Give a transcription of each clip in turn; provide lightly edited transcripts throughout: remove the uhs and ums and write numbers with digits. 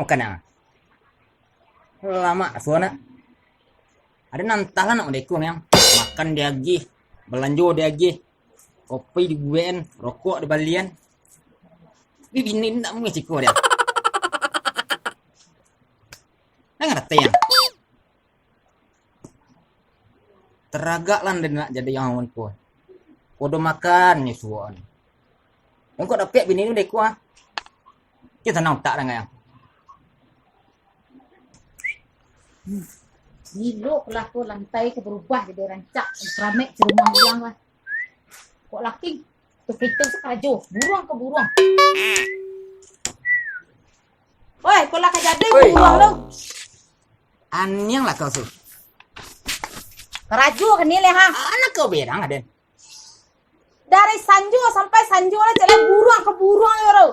makan ah. Lama suana. Ada nantalan nak dekung yang makan dia lagi, belanja dia lagi, kopi di guen, rokok di balian. Ini bini tak mau ciko dia. Nah ngerti yang. Teragak lah dia nak jadi yang awon ko. Kodo makan ni suan. Engkau dapat bini ni deku ah. Kita nak tak dengan yang. Gilo lah ko lantai ke berubah jadi rancak keramik di rumah orang lah. Kok laki tu kita sekajo buruang ke buruang. Oi, kau lah jadi buruang lu. Anyang lah kau su. Keraju kan ni ha. Anak kau berang ada. Dari Sanjo sampai Sanjo lah jalan buruang ke buruang ya bro.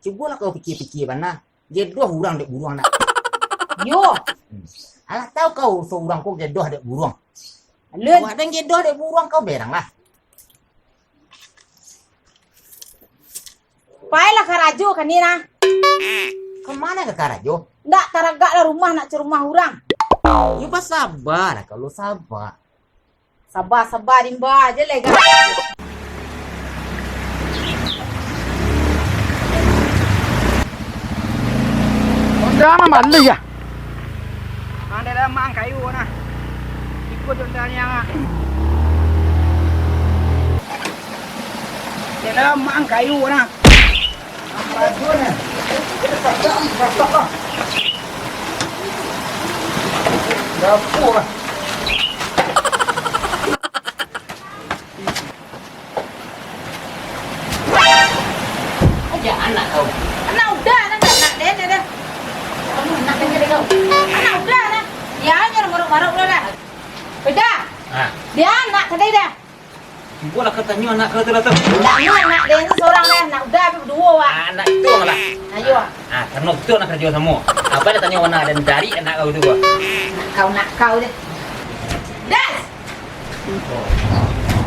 Coba lah kau fikir-fikir mana. Dia dua hurang dek buruang nak. Yo, Alah tahu kau seorang kau dia dua dek buruang. leun Kau ada yang dia dua dek buruang kau berang lah. paelah keraju kan ni nah. Kemana ke Karajo? Ndak taragak lah rumah nak ke rumah orang. You pas sabar kalau sabar. Sabar-sabar imba aja lega. Ondana malli ya. Anda dah mang kayu na. Ikut ondanya nga. Dia dah mang kayu na. Bajunya. Dapur. Aja anak kau. Anak udah nak deh dah. Kamu nak dengar kau. Anak udah nah. Ya hanya maruk-maruk lah. Beda. Ah, Dia anak kedai dah. gua lah katanya anak kau tu datang. Ndak anak dia ni seorang dah. Nak udah berdua wak. Anak itu lah. Ayo. Ah, karena itu anak kerja sama. Apa dia tanya mana dan dari anak kau tu gua. Nak kau deh. Das.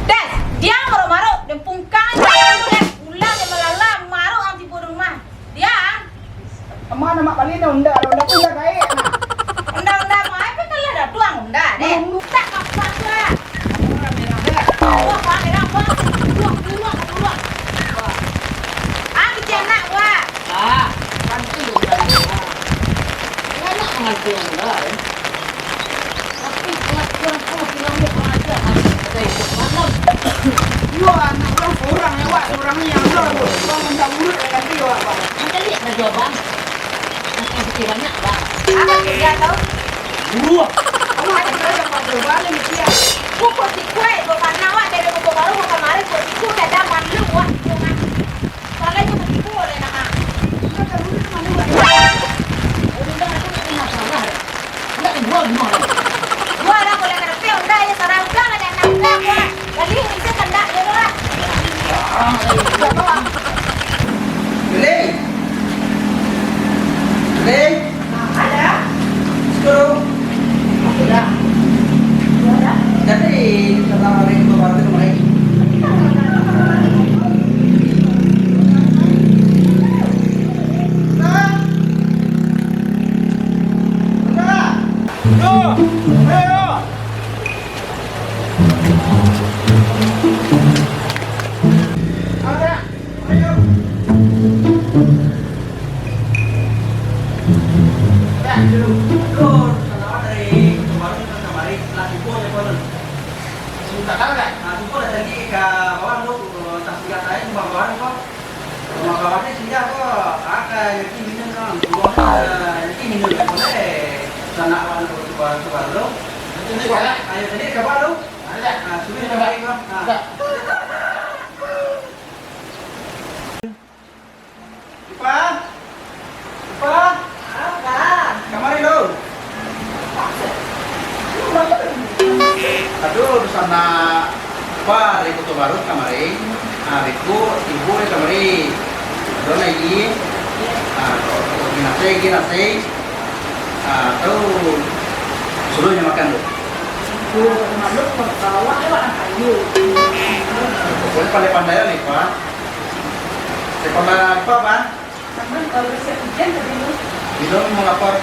Das. Dia maruk-maruk dan pungkang dia pulang dia melala maruk am di rumah. Dia Mana mak palina unda unda kaya na. undang-undang mau apa kalau ada tuang undang deh. Tak apa lah. Wah, apa merah apa? Tuang. Ah, bicara nak wah. Ah, kan itu dah. Anak mengaji anda. Tapi kalau kau bilang dia aja ada itu mana? Yo anak orang ya wak orang ni yang lo orang minta urut dengan dia wak. Kita lihat kerja bang. Yang fikir banyak bang. Apa dia tahu? Dua. Kamu ada kerja mak berbalik ni dia. Buku si kue, bukan nawak dari buku baru bukan kemarin buku si kue dah malu wah. Soalnya cuma si kue oleh nama. Kita terus mana wak. Udah aku tak ingat salah. Enggak dibuat di mana? Gua dah boleh kerja udah ya sekarang udah ada anak udah gua. Jadi ini kendak dia lah. Geleng. Geleng. Ada. Sekarang. Sudah. Jadi setelah hari itu baru kemarin. Kamari lo. Aduh, sana apa Riku tu baru kemarin. Riku ibu kemarin. Aduh lagi. Ginase. Tuh sebelumnya makan tuh. Malu bawa lewat kayu. Boleh pandai-pandai ya, nih, Pak. Sekolah apa, Pak? Teman kalau bisa hujan tadi lu. Belum mau lapor.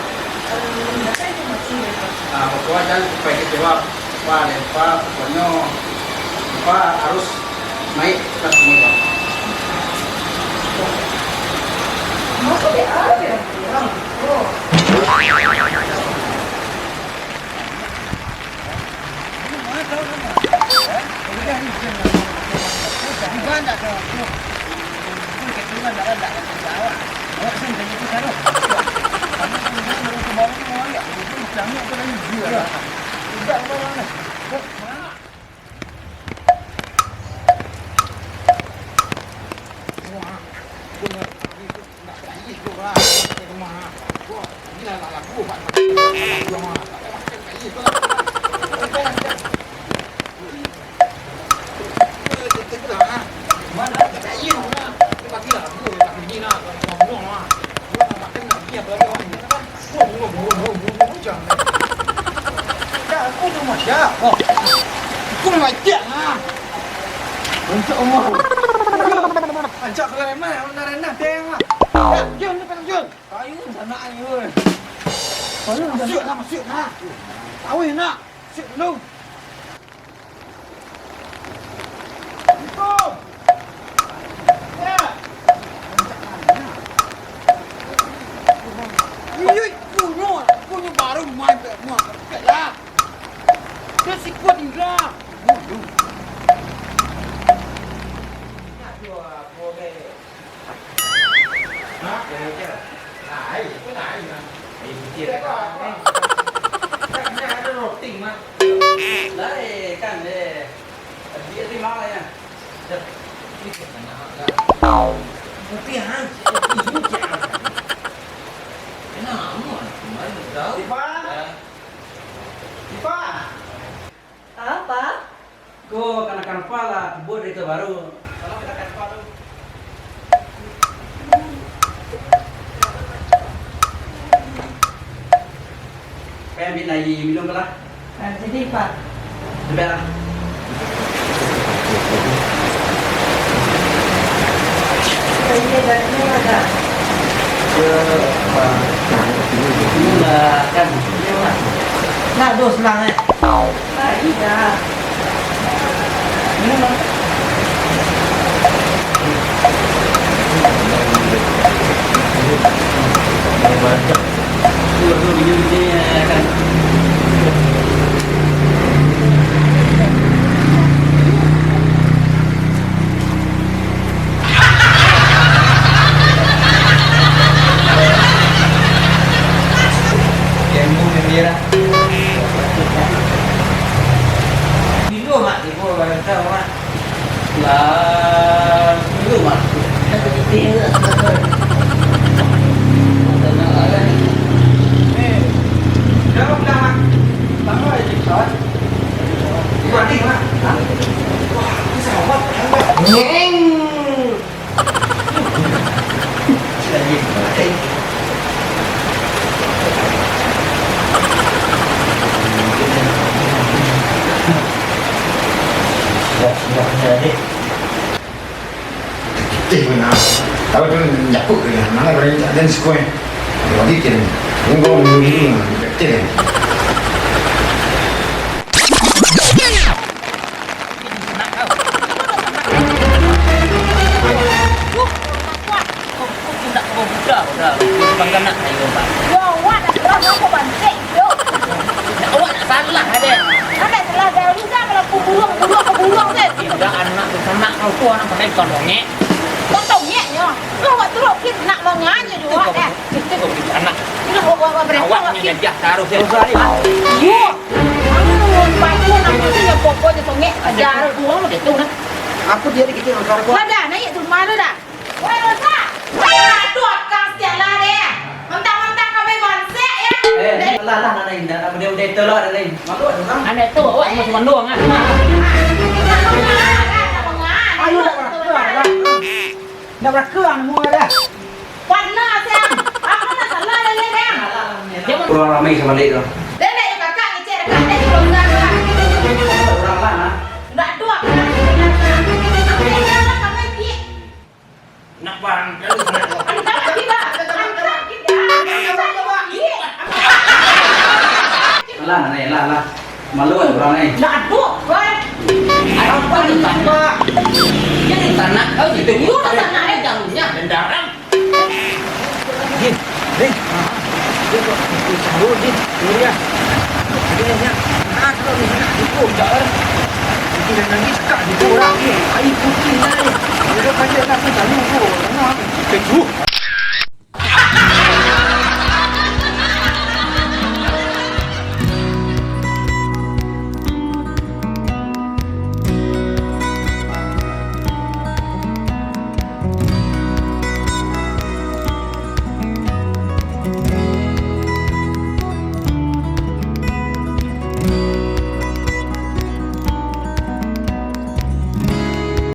Nah, pokoknya jangan supaya dijawab. Pak, dan Pak, pokoknya Pak harus naik kelas ini, Pak. Masuk dia ada. Oh. Anjak ke mana? Mana teng lah. Jun, jun. Kayu sana ayo. Masuk nak. Tahu nak. Masuk dulu. Punya baru main bermuat. Lah. Dia sikut juga. Apa? Kau kanakan pala, buat itu baru. Kalau kanakan pala. Pengen ambil lagi minum lah. Jadi Pak. Sebentar. Ini dari ada. Ini lah kan. Nah, dos lang eh. Ah, iya. Minum lah. Dulu minum ini kan. Benar. Tahu tu jatuh dia. Mana berani ada sekolah. Jadi kira. Enggak mungkin betul. Aku dia dikit orang gua. Ada, naik tu mana dah? Woi Rosa, aduh kau sialah deh. Mentang-mentang kau main bonsai ya? Lah ini dah dia udah telur ada lain. Malu ada. Anda tu awak masuk mandung ah. Ayo dah berakang. Dah berakang semua dah. Warna siang. Aku nak salah dah deh. Kurang ramai sama dia tu. Deh deh kakak ni cek kakak deh belum dah. Kurang lah. Nak dua. Nak barang kalau Angkat kita. Angkat kita. Lah này là malu ya orang này. Lah aduh, woi. Apa nih tanpa? Yang tanah kau itu Itu kan tanahnya jalurnya. dendaran. Din, Din. Din kok sahur Din. Dia. Dia. Ah, kalau ni nak itu dah. Kita nanti sekak di orang ni. Air putih ni. Dia kata nak kita lupa. Nah, keju.